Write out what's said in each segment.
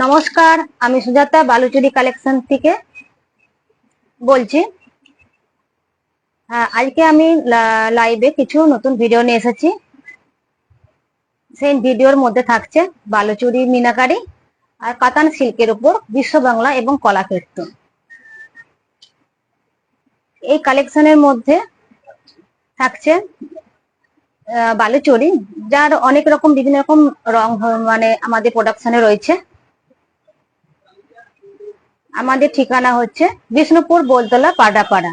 নমস্কার, আমি সুজাতা বালুচুরি কালেকশন থেকে বলছি। আজকে আমি লাইভে কিছু নতুন ভিডিও নিয়ে এসেছি। সেই ভিডিওর মধ্যে থাকছে বালুচুরি মিনাকারি আর কাতান সিল্কের উপর বিশ্ব বাংলা এবং কলাকীর্তন। এই কালেকশনের মধ্যে থাকছে বালুচুরি, যার অনেক রকম বিভিন্ন রকম রং মানে আমাদের প্রোডাকশনে রয়েছে। আমাদের ঠিকানা হচ্ছে বিষ্ণুপুর বোলতলা পাডাপাড়া।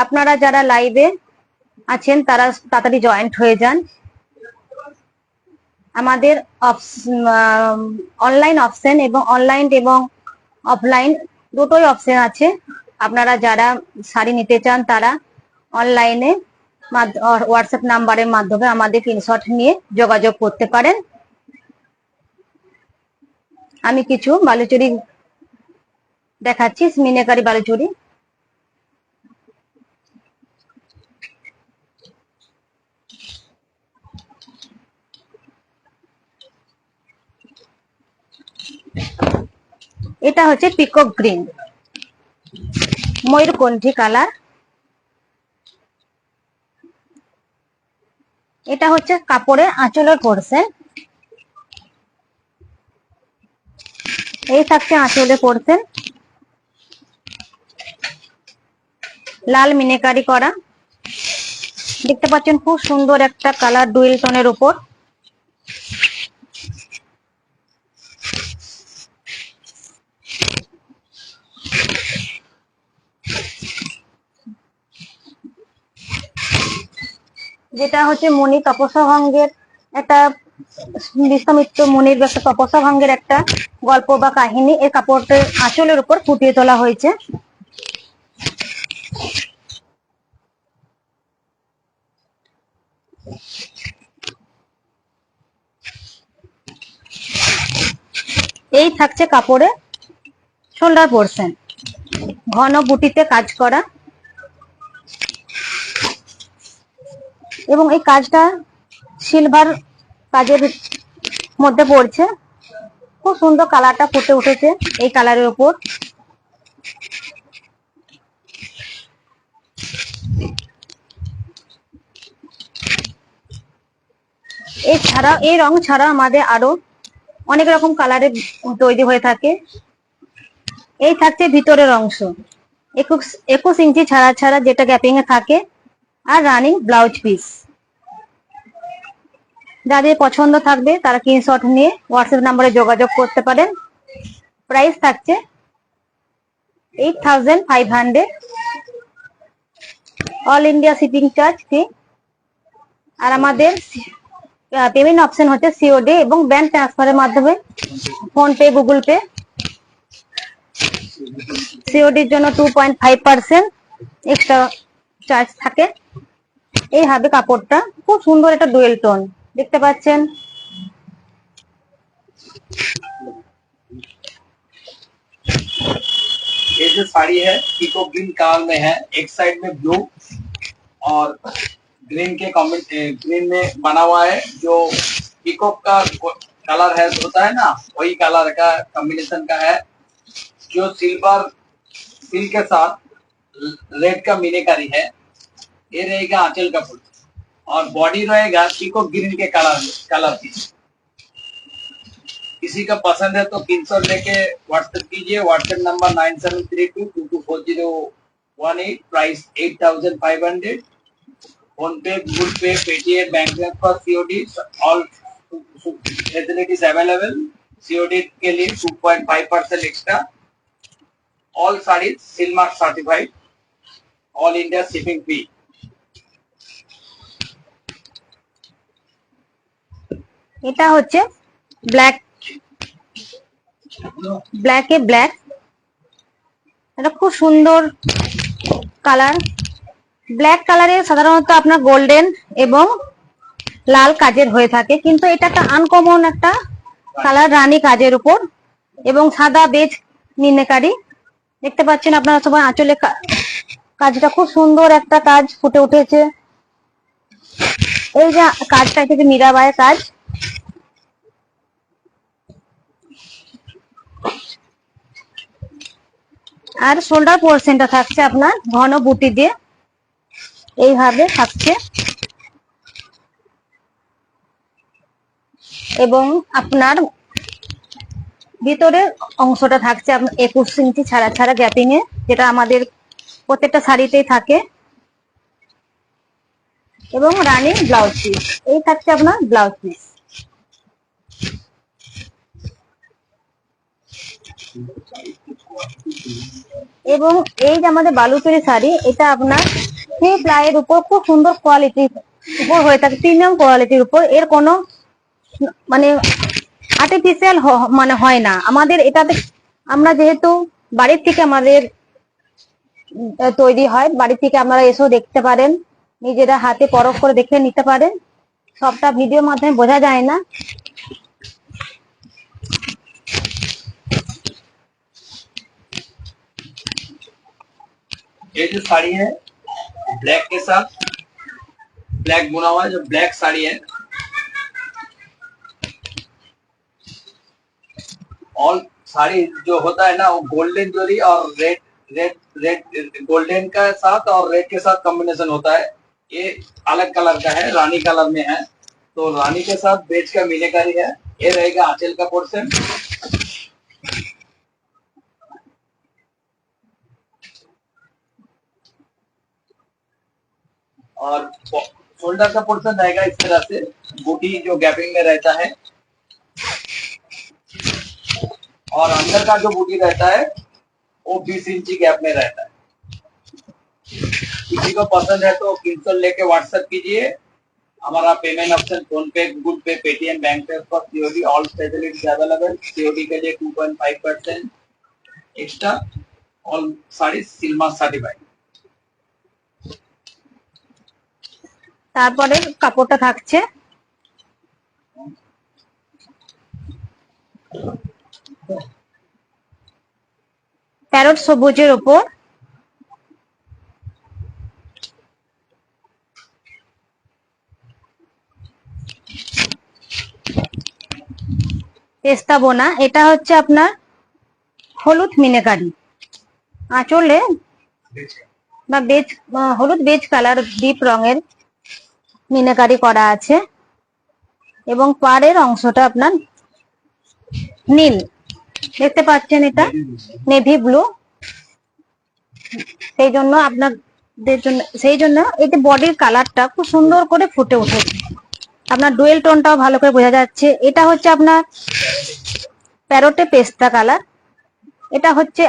আপনারা যারা লাইভে আছেন তারা তাড়াতাড়ি জয়েন্ট হয়ে যান। আমাদের অনলাইন অপশন এবং অনলাইন এবং অফলাইন দুটোই অপশন আছে। আপনারা যারা শাড়ি নিতে চান তারা অনলাইনে হোয়াটসঅ্যাপ নাম্বারের মাধ্যমে আমাদের স্ক্রিনশট নিয়ে যোগাযোগ করতে পারেন। আমি কিছু বালুচুরি দেখাচ্ছি, মিনাকারি বালুচুরি। এটা হচ্ছে পিকক গ্রিন, ময়ূরকণ্ঠী কালার। এটা হচ্ছে কাপড়ের আঁচলের পোরশন। এই থাকছে আঁচলের পোরশন, লাল মিনাকারি করা। দেখতে পাচ্ছেন খুব সুন্দর একটা কালার ডুয়েল টোনের উপর। যেটা হচ্ছে মণি তপস্যা ভঙ্গের একটা বিশ্বামিত্র মণির একটা তপস্যা ভঙ্গের একটা গল্প বা কাহিনী এই কাপড়ের আঁচলের উপর ফুটিয়ে তোলা হয়েছে। এই থাকছে কাপড়ে শোল্ডার পোরশন, ঘন বুটিতে কাজ করা এবং এই কাজটা সিলভার কাজের মধ্যে পড়ছে। খুব সুন্দর কালারটা ফুটে উঠেছে এই কালারের উপর। এছাড়া এই রং ছাড়া আমাদের আরো অনেক রকম কালারের তৈরি হয়ে থাকে। এই থাকছে ভিতরের অংশ, 21 ইঞ্চি ছাড়া ছাড়া, যেটা গ্যাপিং এ থাকে, আর রানিং ব্লাউজ পিস। যাদের পছন্দ থাকবে তারা স্ক্রিনশট নিয়ে হোয়াটসঅ্যাপ নাম্বারে যোগাযোগ করতে পারেন। প্রাইস থাকছে 8500, all India shipping charge free. আর আমাদের পেমেন্ট অপশন হচ্ছে সিওডি এবং ব্যাংক ট্রান্সফারের মাধ্যমে, ফোন পে, গুগল পে। সিওডির জন্য 2.5% এক্সট্রা চার্জ থাকে। এই হবে কাপড়টা, খুব সুন্দর একটা ডুয়েল টোন দেখতে পাচ্ছেন। ये जो साड़ी है पीको ग्रीन कलर में है, एक साइड में ब्लू और ग्रीन के ग्रीन में बना हुआ है। जो पीकॉक का कलर है होता है ना, वही कलर का कॉम्बिनेशन का है। जो सिल्वर सिल्क के साथ रेड का मीनाकारी है। ये रहेगा आंचल का फूल और बॉडी रहेगा पीकॉक ग्रीन के कलर की। किसी का पसंद है तो स्क्रीनशॉट लेके व्हाट्सएप कीजिए। WhatsApp number 9732224018। Price 8500। PhonePe, Google pay, Paytm, bank transfer, COD, all facilities available. COD के लिए 2.5% extra. All saris silk mark certified, all India shipping fee. এটা হচ্ছে ব্ল্যাক, ব্ল্যাকে ব্ল্যাক, এটা খুব সুন্দর কালার। ব্ল্যাক কালারে সাধারণত আপনার গোল্ডেন এবং লাল কাজের হয়ে থাকে, কিন্তু এটা একটা আনকমন একটা কালার, রানী কাজের উপর এবং সাদা বেজ মিনাকারি। দেখতে পাচ্ছেন আপনারা সবাই, আঁচলে কাজটা খুব সুন্দর একটা কাজ ফুটে উঠেছে। এই যে কাজটা থেকে মীরাবাইয়ের কাজ। আর শোল্ডার পোর্শনটা থাকছে আপনার ঘন বুটি দিয়ে এইভাবে থাকছে, এবং আপনার ভিতরের অংশটা থাকছে আপনার 21 ইঞ্চি ছাড়া ছাড়া গ্যাপিং এ, যেটা আমাদের প্রত্যেকটা শাড়িতেই থাকে, এবং রানিং ব্লাউজ পিস। এই থাকছে আপনার ব্লাউজ পিস। এবং এই যে আমাদের বালুচরী শাড়ি, এটা আপনার 3 প্লাইয়ের উপর খুব সুন্দর কোয়ালিটির উপর হয়ে থাকে, প্রিমিয়াম কোয়ালিটির উপর। এর কোনো মানে আর্টিফিশিয়াল মানে হয় না আমাদের এটাতে। আমরা যেহেতু বাড়ির থেকে আমাদের তৈরি হয়, বাড়ি থেকে আপনারা এসেও দেখতে পারেন, নিজেরা হাতে পরখ করে দেখে নিতে পারেন, সবটা ভিডিওর মাধ্যমে বোঝা যায় না। ये जो साड़ी है ब्लैक के साथ ब्लैक बुना हुआ है, जो ब्लैक साड़ी है, ऑल साड़ी जो होता है ना वो गोल्डन जोरी और रेड रेड रेड गोल्डन का साथ और रेड के साथ कॉम्बिनेशन होता है। ये अलग कलर का है, रानी कलर में है, तो रानी के साथ बेच का मीनाकारी है। ये रहेगा आंचल का पोर्शन, और शोल्डर का पोर्शन रहेगा इस तरह से, बूटी जो गैपिंग में रहता है, और अंदर का जो बूटी रहता है वो 20 इंची गैप में रहता है। किसी को पसंद है तो स्क्रीनशॉट लेके व्हाट्सएप कीजिए। हमारा पेमेंट ऑप्शन फोन पे, Google pay, Paytm, bank transfer, COD, all facilities available. COD के लिए 2.5% एक्स्ट्रा, ऑल साड़ी सिल्मा सर्टिफाइड। তারপরে কাপড়টা থাকছে প্যারট সবুজের উপর, পেস্তা বোনা। এটা হচ্ছে আপনার হলুদ মিনাকারি, আঁচলে বা বেজ হলুদ বেজ কালার ডিপ রঙের মিনাকারি করা আছে, এবং পাড়ের অংশটা আপনার নীল দেখতে পাচ্ছেন, এটা নেভি ব্লু। সেই জন্য এতে বডির কালারটা খুব সুন্দর করে ফুটে উঠেছে, আপনার ডুয়েল টোনটাও ভালো করে বোঝা যাচ্ছে। এটা হচ্ছে আপনার প্যারোটে পেস্তা কালার। এটা হচ্ছে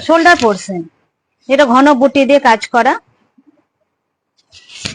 শোল্ডার পোর্শন, যেটা ঘন বুটি দিয়ে কাজ করা।